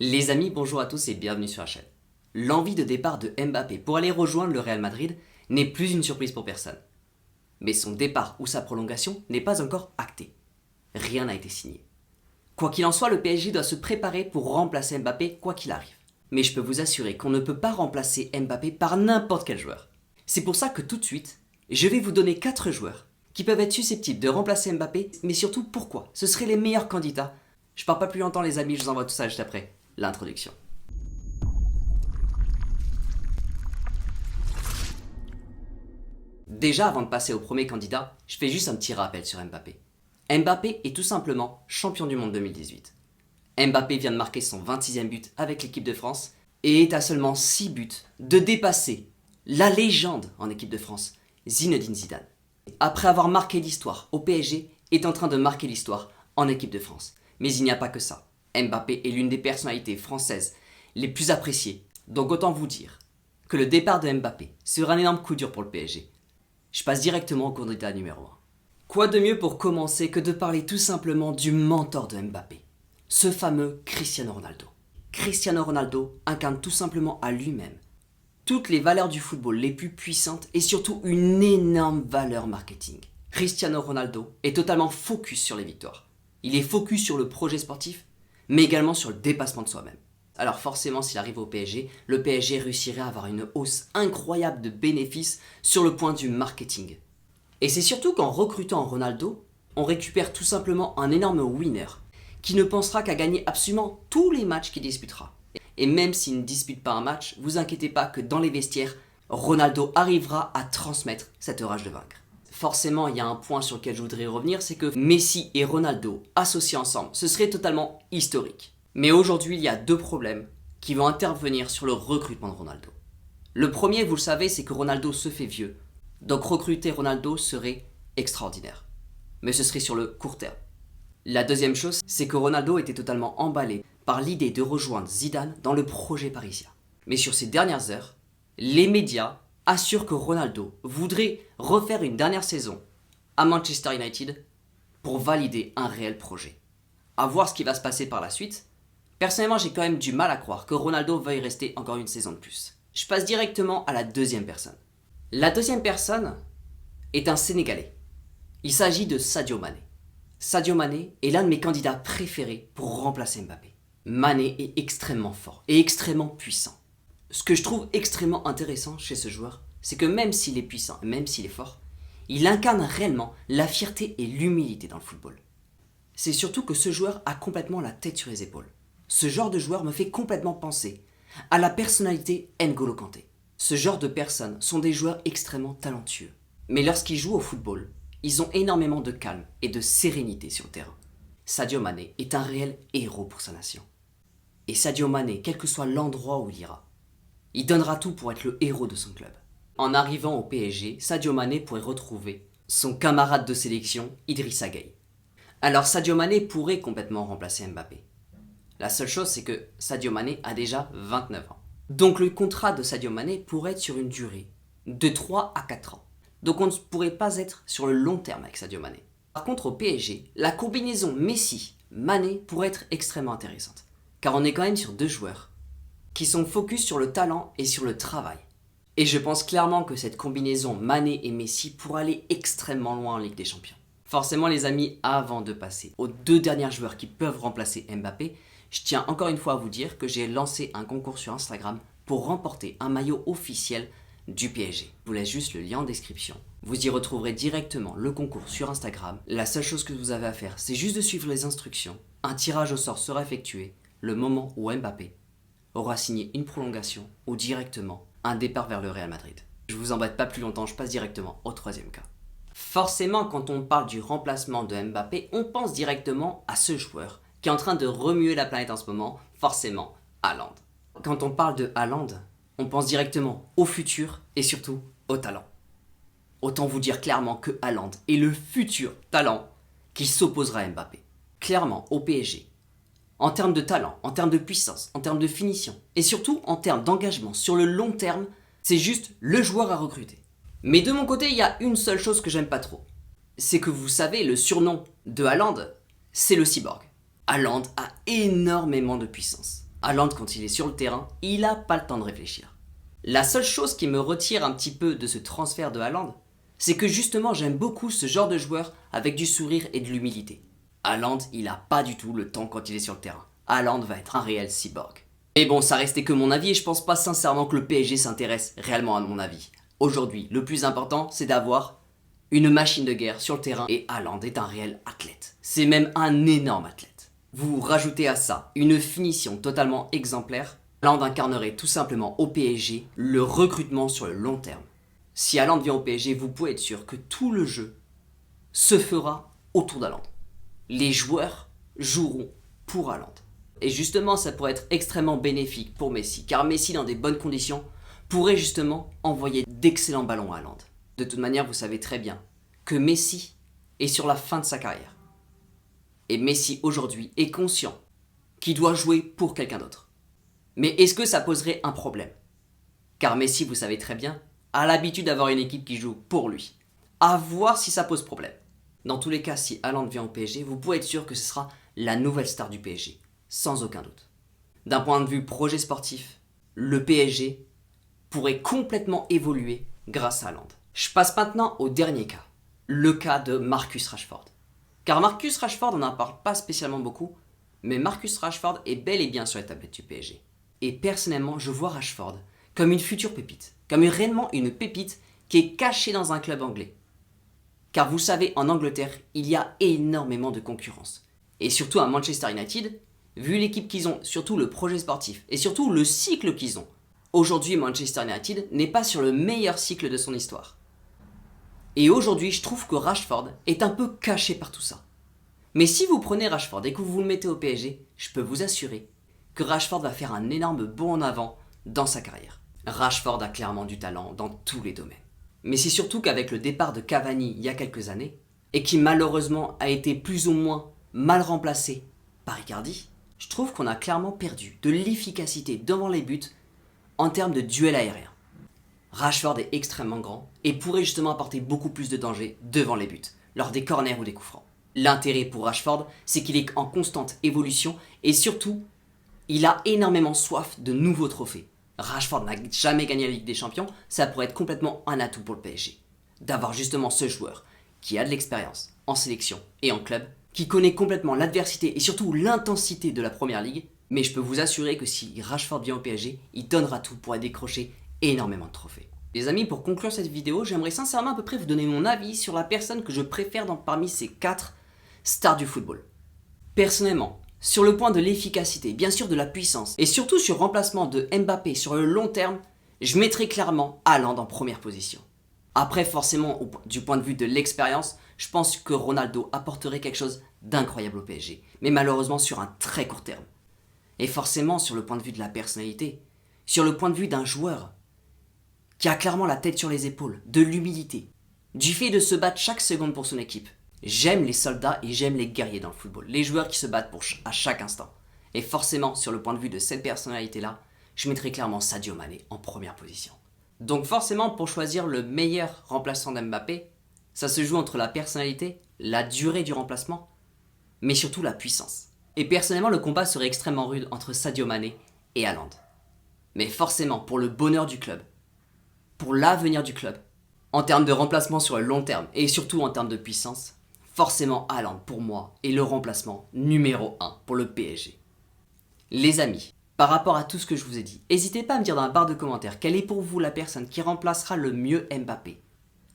Les amis, bonjour à tous et bienvenue sur la chaîne. L'envie de départ de Mbappé pour aller rejoindre le Real Madrid n'est plus une surprise pour personne. Mais son départ ou sa prolongation n'est pas encore acté. Rien n'a été signé. Quoi qu'il en soit, le PSG doit se préparer pour remplacer Mbappé quoi qu'il arrive. Mais je peux vous assurer qu'on ne peut pas remplacer Mbappé par n'importe quel joueur. C'est pour ça que tout de suite, je vais vous donner 4 joueurs qui peuvent être susceptibles de remplacer Mbappé, mais surtout pourquoi. Ce seraient les meilleurs candidats. Je pars pas plus longtemps les amis, je vous envoie tout ça juste après l'introduction. Déjà, avant de passer au premier candidat, je fais juste un petit rappel sur Mbappé. Mbappé est tout simplement champion du monde 2018. Mbappé vient de marquer son 26e but avec l'équipe de France et est à seulement 6 buts de dépasser la légende en équipe de France, Zinedine Zidane. Après avoir marqué l'histoire au PSG, est en train de marquer l'histoire en équipe de France. Mais il n'y a pas que ça. Mbappé est l'une des personnalités françaises les plus appréciées. Donc autant vous dire que le départ de Mbappé sera un énorme coup dur pour le PSG. Je passe directement au candidat numéro 1. Quoi de mieux pour commencer que de parler tout simplement du mentor de Mbappé, ce fameux Cristiano Ronaldo. Cristiano Ronaldo incarne tout simplement à lui-même toutes les valeurs du football les plus puissantes et surtout une énorme valeur marketing. Cristiano Ronaldo est totalement focus sur les victoires. Il est focus sur le projet sportif, mais également sur le dépassement de soi-même. Alors forcément, s'il arrive au PSG, le PSG réussirait à avoir une hausse incroyable de bénéfices sur le point du marketing. Et c'est surtout qu'en recrutant Ronaldo, on récupère tout simplement un énorme winner qui ne pensera qu'à gagner absolument tous les matchs qu'il disputera. Et même s'il ne dispute pas un match, vous inquiétez pas que dans les vestiaires, Ronaldo arrivera à transmettre cette rage de vaincre. Forcément, il y a un point sur lequel je voudrais revenir, c'est que Messi et Ronaldo associés ensemble, ce serait totalement historique. Mais aujourd'hui, il y a 2 problèmes qui vont intervenir sur le recrutement de Ronaldo. Le premier, vous le savez, c'est que Ronaldo se fait vieux. Donc recruter Ronaldo serait extraordinaire. Mais ce serait sur le court terme. La deuxième chose, c'est que Ronaldo était totalement emballé par l'idée de rejoindre Zidane dans le projet parisien. Mais sur ces dernières heures, les médias assurent que Ronaldo voudrait refaire une dernière saison à Manchester United pour valider un réel projet. À voir ce qui va se passer par la suite. Personnellement, j'ai quand même du mal à croire que Ronaldo veuille rester encore une saison de plus. Je passe directement à la deuxième personne. La deuxième personne est un Sénégalais. Il s'agit de Sadio Mané. Sadio Mané est l'un de mes candidats préférés pour remplacer Mbappé. Mané est extrêmement fort et extrêmement puissant. Ce que je trouve extrêmement intéressant chez ce joueur, c'est que même s'il est puissant et même s'il est fort, il incarne réellement la fierté et l'humilité dans le football. C'est surtout que ce joueur a complètement la tête sur les épaules. Ce genre de joueur me fait complètement penser à la personnalité N'Golo Kanté. Ce genre de personnes sont des joueurs extrêmement talentueux. Mais lorsqu'ils jouent au football, ils ont énormément de calme et de sérénité sur le terrain. Sadio Mané est un réel héros pour sa nation. Et Sadio Mané, quel que soit l'endroit où il ira, il donnera tout pour être le héros de son club. En arrivant au PSG, Sadio Mané pourrait retrouver son camarade de sélection, Idrissa Gueye. Alors Sadio Mané pourrait complètement remplacer Mbappé. La seule chose, c'est que Sadio Mané a déjà 29 ans. Donc le contrat de Sadio Mané pourrait être sur une durée de 3 à 4 ans. Donc on ne pourrait pas être sur le long terme avec Sadio Mané. Par contre au PSG, la combinaison Messi-Mané pourrait être extrêmement intéressante. Car on est quand même sur 2 joueurs qui sont focus sur le talent et sur le travail. Et je pense clairement que cette combinaison Mané et Messi pourra aller extrêmement loin en Ligue des Champions. Forcément les amis, avant de passer aux 2 derniers joueurs qui peuvent remplacer Mbappé, je tiens encore une fois à vous dire que j'ai lancé un concours sur Instagram pour remporter un maillot officiel du PSG. Je vous laisse juste le lien en description. Vous y retrouverez directement le concours sur Instagram. La seule chose que vous avez à faire, c'est juste de suivre les instructions. Un tirage au sort sera effectué le moment où Mbappé aura signé une prolongation ou directement un départ vers le Real Madrid. Je vous embête pas plus longtemps, je passe directement au 3e cas. Forcément, quand on parle du remplacement de Mbappé, on pense directement à ce joueur qui est en train de remuer la planète en ce moment, forcément, Haaland. Quand on parle de Haaland, on pense directement au futur et surtout au talent. Autant vous dire clairement que Haaland est le futur talent qui s'opposera à Mbappé. Clairement, au PSG. En termes de talent, en termes de puissance, en termes de finition et surtout en termes d'engagement sur le long terme, c'est juste le joueur à recruter. Mais de mon côté, il y a une seule chose que j'aime pas trop. C'est que vous savez, le surnom de Haaland, c'est le cyborg. Haaland a énormément de puissance. Haaland, quand il est sur le terrain, il n'a pas le temps de réfléchir. La seule chose qui me retire un petit peu de ce transfert de Haaland, c'est que justement j'aime beaucoup ce genre de joueur avec du sourire et de l'humilité. Haaland, il n'a pas du tout le temps quand il est sur le terrain. Haaland va être un réel cyborg. Mais bon, ça restait que mon avis et je pense pas sincèrement que le PSG s'intéresse réellement à mon avis. Aujourd'hui, le plus important, c'est d'avoir une machine de guerre sur le terrain et Haaland est un réel athlète. C'est même un énorme athlète. Vous rajoutez à ça une finition totalement exemplaire. Haaland incarnerait tout simplement au PSG le recrutement sur le long terme. Si Haaland vient au PSG, vous pouvez être sûr que tout le jeu se fera autour d'Haaland. Les joueurs joueront pour Haaland. Et justement, ça pourrait être extrêmement bénéfique pour Messi, car Messi, dans des bonnes conditions, pourrait justement envoyer d'excellents ballons à Haaland. De toute manière, vous savez très bien que Messi est sur la fin de sa carrière. Et Messi, aujourd'hui, est conscient qu'il doit jouer pour quelqu'un d'autre. Mais est-ce que ça poserait un problème? Car Messi, vous savez très bien, a l'habitude d'avoir une équipe qui joue pour lui. À voir si ça pose problème. Dans tous les cas, si Haaland vient au PSG, vous pouvez être sûr que ce sera la nouvelle star du PSG. Sans aucun doute. D'un point de vue projet sportif, le PSG pourrait complètement évoluer grâce à Haaland. Je passe maintenant au dernier cas, le cas de Marcus Rashford. Car Marcus Rashford, on n'en parle pas spécialement beaucoup, mais Marcus Rashford est bel et bien sur les tablettes du PSG. Et personnellement, je vois Rashford comme une future pépite, comme réellement une pépite qui est cachée dans un club anglais. Car vous savez, en Angleterre, il y a énormément de concurrence. Et surtout à Manchester United, vu l'équipe qu'ils ont, surtout le projet sportif et surtout le cycle qu'ils ont, aujourd'hui Manchester United n'est pas sur le meilleur cycle de son histoire. Et aujourd'hui, je trouve que Rashford est un peu caché par tout ça. Mais si vous prenez Rashford et que vous le mettez au PSG, je peux vous assurer que Rashford va faire un énorme bond en avant dans sa carrière. Rashford a clairement du talent dans tous les domaines. Mais c'est surtout qu'avec le départ de Cavani il y a quelques années, et qui malheureusement a été plus ou moins mal remplacé par Icardi, je trouve qu'on a clairement perdu de l'efficacité devant les buts en termes de duel aérien. Rashford est extrêmement grand et pourrait justement apporter beaucoup plus de danger devant les buts, lors des corners ou des coups francs. L'intérêt pour Rashford, c'est qu'il est en constante évolution et surtout, il a énormément soif de nouveaux trophées. Rashford n'a jamais gagné la Ligue des Champions, ça pourrait être complètement un atout pour le PSG. D'avoir justement ce joueur qui a de l'expérience en sélection et en club, qui connaît complètement l'adversité et surtout l'intensité de la Première Ligue, mais je peux vous assurer que si Rashford vient au PSG, il donnera tout pour décrocher énormément de trophées. Les amis, pour conclure cette vidéo, j'aimerais sincèrement à peu près vous donner mon avis sur la personne que je préfère parmi ces 4 stars du football. Personnellement, sur le point de l'efficacité, bien sûr de la puissance, et surtout sur le remplacement de Mbappé sur le long terme, je mettrais clairement Haaland en première position. Après, forcément, du point de vue de l'expérience, je pense que Ronaldo apporterait quelque chose d'incroyable au PSG, mais malheureusement sur un très court terme. Et forcément, sur le point de vue de la personnalité, sur le point de vue d'un joueur qui a clairement la tête sur les épaules, de l'humilité, du fait de se battre chaque seconde pour son équipe. J'aime les soldats et j'aime les guerriers dans le football, les joueurs qui se battent à chaque instant. Et forcément, sur le point de vue de cette personnalité-là, je mettrais clairement Sadio Mané en première position. Donc forcément, pour choisir le meilleur remplaçant d'Mbappé, ça se joue entre la personnalité, la durée du remplacement, mais surtout la puissance. Et personnellement, le combat serait extrêmement rude entre Sadio Mané et Haaland. Mais forcément, pour le bonheur du club, pour l'avenir du club, en termes de remplacement sur le long terme et surtout en termes de puissance, forcément Haaland pour moi est le remplacement numéro 1 pour le PSG. Les amis, par rapport à tout ce que je vous ai dit, n'hésitez pas à me dire dans la barre de commentaires quelle est pour vous la personne qui remplacera le mieux Mbappé.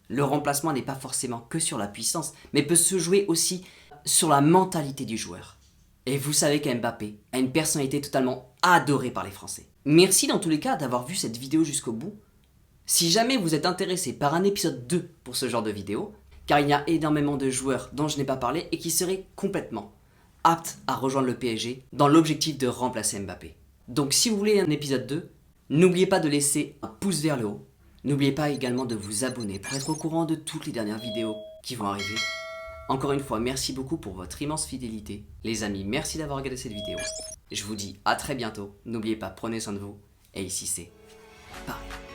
Le remplacement n'est pas forcément que sur la puissance, mais peut se jouer aussi sur la mentalité du joueur. Et vous savez qu'Mbappé a une personnalité totalement adorée par les Français. Merci dans tous les cas d'avoir vu cette vidéo jusqu'au bout. Si jamais vous êtes intéressé par un épisode 2 pour ce genre de vidéo, car il y a énormément de joueurs dont je n'ai pas parlé et qui seraient complètement aptes à rejoindre le PSG dans l'objectif de remplacer Mbappé. Donc si vous voulez un épisode 2, n'oubliez pas de laisser un pouce vers le haut. N'oubliez pas également de vous abonner pour être au courant de toutes les dernières vidéos qui vont arriver. Encore une fois, merci beaucoup pour votre immense fidélité. Les amis, merci d'avoir regardé cette vidéo. Je vous dis à très bientôt. N'oubliez pas, prenez soin de vous. Et ici c'est Paris.